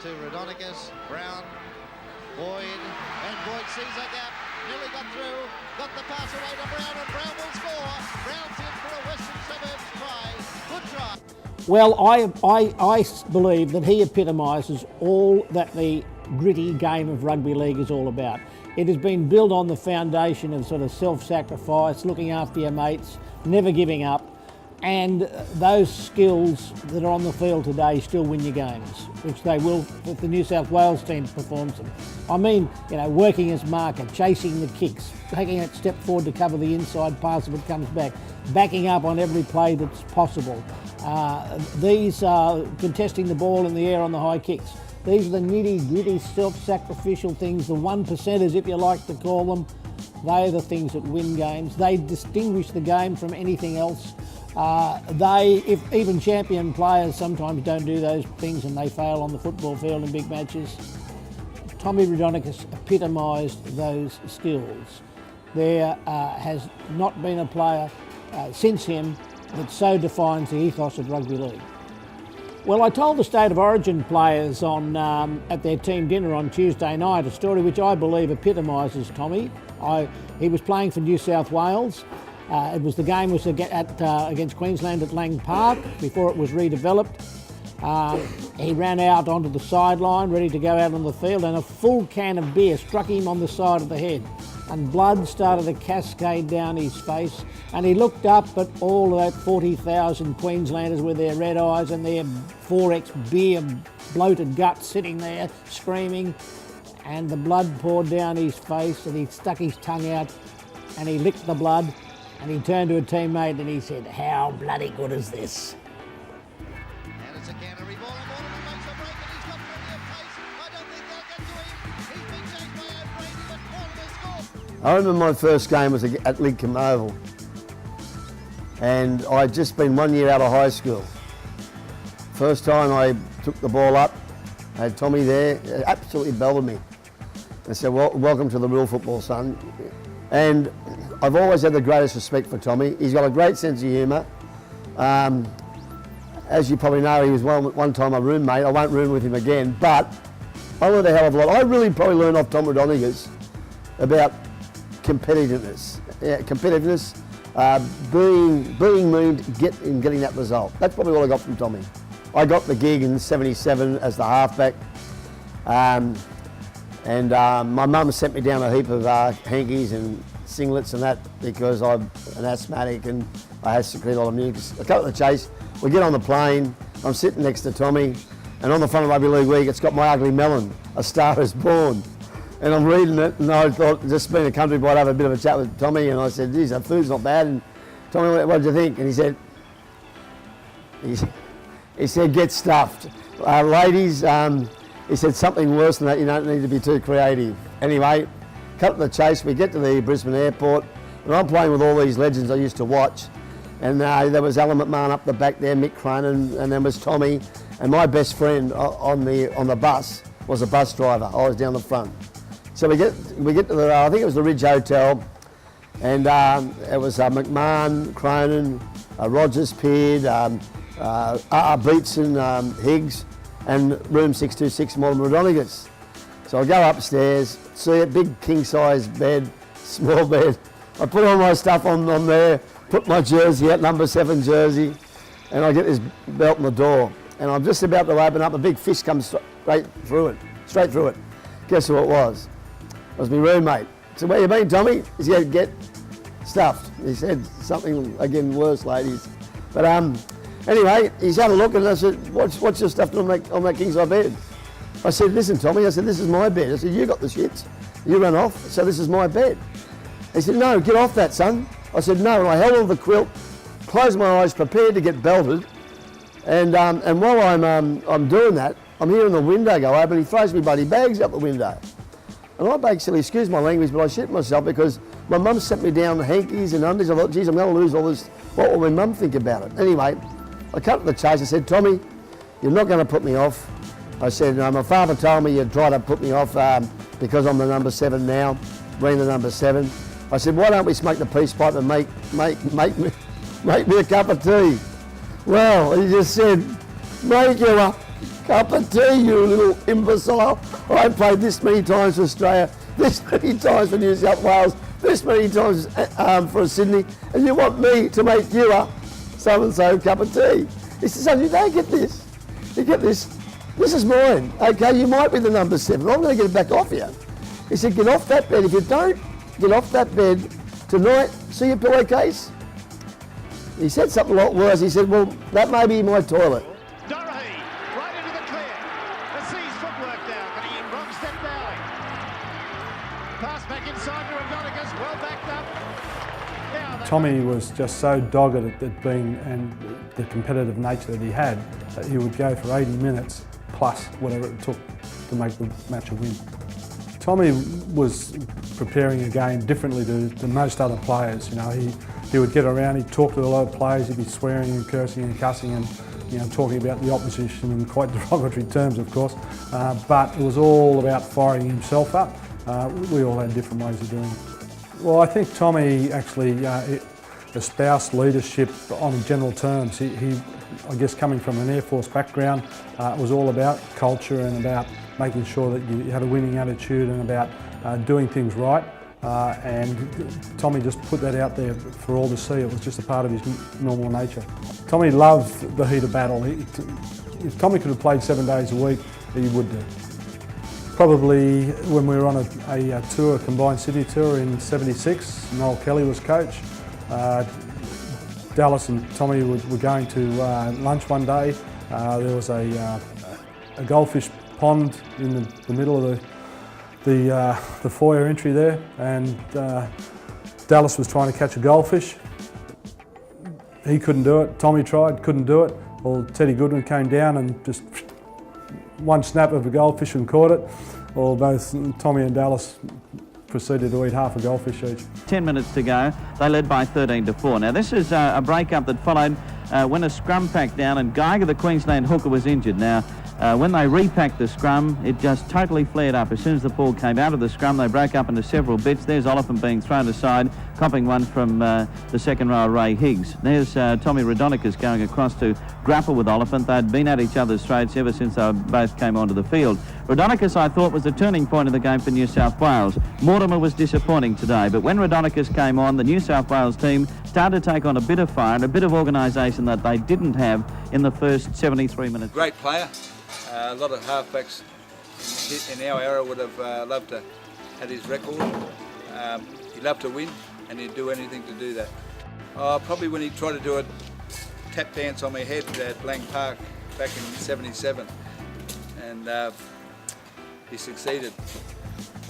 to Raudonikis, Brown, Boyd, and Boyd sees a gap, nearly got through, got the pass away to Brown, and Brown will score. Brown's in for a Western Suburbs try. Good try. Well, I believe that he epitomises all that the gritty game of rugby league is all about. It has been built on the foundation of sort of self-sacrifice, looking after your mates, never giving up, and those skills that are on the field today still win your games, which they will if the New South Wales team performs them. I mean, working as marker, chasing the kicks, taking that step forward to cover the inside pass if it comes back, backing up on every play that's possible. These are contesting the ball in the air on the high kicks. These are the nitty-gritty self-sacrificial things, the 1%ers if you like to call them. They are the things that win games. They distinguish the game from anything else. If even champion players sometimes don't do those things and they fail on the football field in big matches, Tommy Raudonikis epitomised those skills. There has not been a player since him that so defines the ethos of rugby league. Well, I told the State of Origin players at their team dinner on Tuesday night a story which I believe epitomises Tommy. He was playing for New South Wales. The game was against Queensland at Lang Park before it was redeveloped. He ran out onto the sideline ready to go out on the field, and a full can of beer struck him on the side of the head, and blood started to cascade down his face, and he looked up at all of that 40,000 Queenslanders with their red eyes and their 4X beer bloated guts sitting there screaming, and the blood poured down his face, and he stuck his tongue out and he licked the blood, and he turned to a teammate and he said, "How bloody good is this?" And it's a Canterbury ball, and Waterman makes a break, and he's got plenty of pace. I don't think they'll get to him. He's been chased by O'Brady, but Waterman scores. I remember my first game was at Lincoln Oval, and I'd just been 1 year out of high school. First time I took the ball up, I had Tommy there, absolutely belted me. I said, "Well, welcome to the real football, son." And I've always had the greatest respect for Tommy. He's got a great sense of humour. As you probably know, he was one time a roommate. I won't room with him again, but I learned a hell of a lot. I really probably learned off Tom Raudonikis about competitiveness. Being mean in getting that result. That's probably what I got from Tommy. I got the gig in '77 as the halfback, and my mum sent me down a heap of hankies and singlets and that because I'm an asthmatic and I had secreted a lot of mucus. I cut the chase, we get on the plane, I'm sitting next to Tommy, and on the front of Rugby League Week it's got My Ugly Melon, A Star Is Born. And I'm reading it, and I thought, just being a country boy, I'd have a bit of a chat with Tommy, and I said, "Geez, that food's not bad." And Tommy, "What did you think?" And he said, "Get stuffed. Ladies," he said, "something worse than that, you don't need to be too creative." Anyway, cut to the chase, we get to the Brisbane airport, and I'm playing with all these legends I used to watch. And there was Alan McMahon up the back there, Mick Cronin, and there was Tommy, and my best friend on the bus was a bus driver. I was down the front. So we get to the, I think it was the Ridge Hotel, and it was McMahon, Cronin, Rogers Peard, Beetson, Higgs, and room 626, Mortimer Raudonikis. So I go upstairs, see a big king-size bed, small bed. I put all my stuff on there, put my jersey out, number 7 jersey, and I get this belt in the door. And I'm just about to open up, a big fish comes straight through it. Guess who it was? It was my roommate. So, "Where you been, Tommy?" He said, "Get stuffed." He said something, again, worse, ladies. But anyway, he's had a look, and I said, what's your stuff on that king-size bed? I said, "Listen, Tommy," I said, "this is my bed." I said, "You got the shits. You ran off, so this is my bed." He said, "No, get off that, son." I said, "No," and I held on the quilt, closed my eyes, prepared to get belted, and while I'm doing that, I'm hearing the window go open. He throws me bloody bags out the window. And I basically, excuse my language, but I shit myself because my mum sent me down hankies and undies. I thought, geez, I'm going to lose all this. What will my mum think about it? Anyway, I cut to the chase. I said, "Tommy, you're not going to put me off." I said, "My father told me you'd try to put me off because I'm the number 7 now, being the number 7. I said, "Why don't we smoke the peace pipe and make me a cup of tea?" Well, he just said, "Make you a Cup of tea, you little imbecile. I played this many times for Australia, this many times for New South Wales, this many times for Sydney, and you want me to make you a so-and-so cup of tea. He says, "Son, you don't get this. You get this. This is mine. Okay, you might be the number 7. I'm going to get it back off you." He said, "Get off that bed. If you don't get off that bed tonight, see your pillowcase." He said something a lot worse. He said, "Well, that may be my toilet." Doherty, right into the clear. A sees footwork now, getting in wrong step Dowling. Pass back inside to Rodinicus, well backed up. Now Tommy was just so dogged at being, and the competitive nature that he had, that he would go for 80 minutes plus whatever it took to make the match a win. Tommy was preparing a game differently to most other players. You know, he would get around, he'd talk to a lot of players, he'd be swearing and cursing and cussing and, you know, talking about the opposition in quite derogatory terms, of course. But it was all about firing himself up. We all had different ways of doing it. Well, I think Tommy actually espoused leadership on general terms. He, I guess, coming from an Air Force background, was all about culture and about making sure that you had a winning attitude and about doing things right. And Tommy just put that out there for all to see. It was just a part of his normal nature. Tommy loved the heat of battle. If Tommy could have played 7 days a week, he would do. Probably when we were on a tour, a combined Sydney tour in '76, Noel Kelly was coach. Dallas and Tommy were going to lunch one day. There was a goldfish pond in the middle of the foyer entry there, and Dallas was trying to catch a goldfish. He couldn't do it. Tommy tried, couldn't do it. Well, Teddy Goodwin came down and just one snap of a goldfish and caught it. Well, both Tommy and Dallas proceeded to eat half a goldfish each. 10 minutes to go. They led by 13-4. Now this is a break-up that followed when a scrum packed down and Geiger, the Queensland hooker, was injured. Now when they repacked the scrum, it just totally flared up. As soon as the ball came out of the scrum, they broke up into several bits. There's Oliphant being thrown aside, copping one from the second row, Ray Higgs. There's Tommy Rodinicus going across to grapple with Oliphant. They'd been at each other's throats ever since they both came onto the field. Rodinicus, I thought, was the turning point of the game for New South Wales. Mortimer was disappointing today, but when Rodinicus came on, the New South Wales team started to take on a bit of fire and a bit of organisation that they didn't have in the first 73 minutes. Great player. A lot of halfbacks in our era would have loved to have his record. He loved to win, and he'd do anything to do that. Probably when he tried to do a tap dance on my head at Lang Park back in '77, and he succeeded.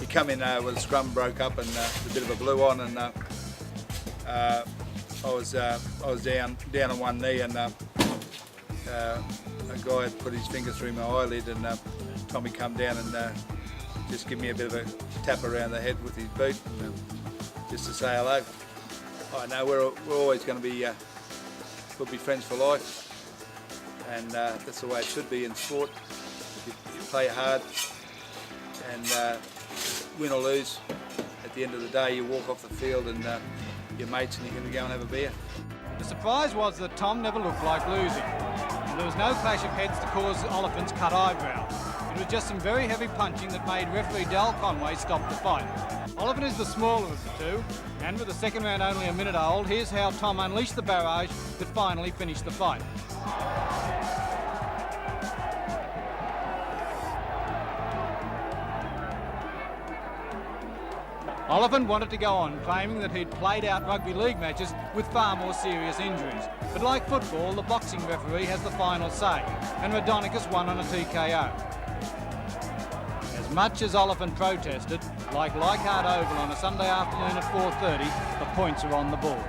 He come in when the scrum broke up and a bit of a blue on, and I was down on one knee, and a guy had put his finger through my eyelid, and Tommy come down and just give me a bit of a tap around the head with his boot, and, just to say hello. I know we're always going to be we'll be friends for life, and that's the way it should be in sport. You play hard, and win or lose, at the end of the day you walk off the field and your mates and you're going to go and have a beer. The surprise was that Tom never looked like losing. There was no clash of heads to cause Oliphant's cut eyebrow. It was just some very heavy punching that made referee Dal Conway stop the fight. Oliphant is the smaller of the two, and with the second round only a minute old, here's how Tom unleashed the barrage that finally finished the fight. Oliphant wanted to go on, claiming that he'd played out rugby league matches with far more serious injuries. But like football, the boxing referee has the final say, and Rodinicus won on a TKO. As much as Oliphant protested, like Leichhardt Oval on a Sunday afternoon at 4:30, the points are on the board.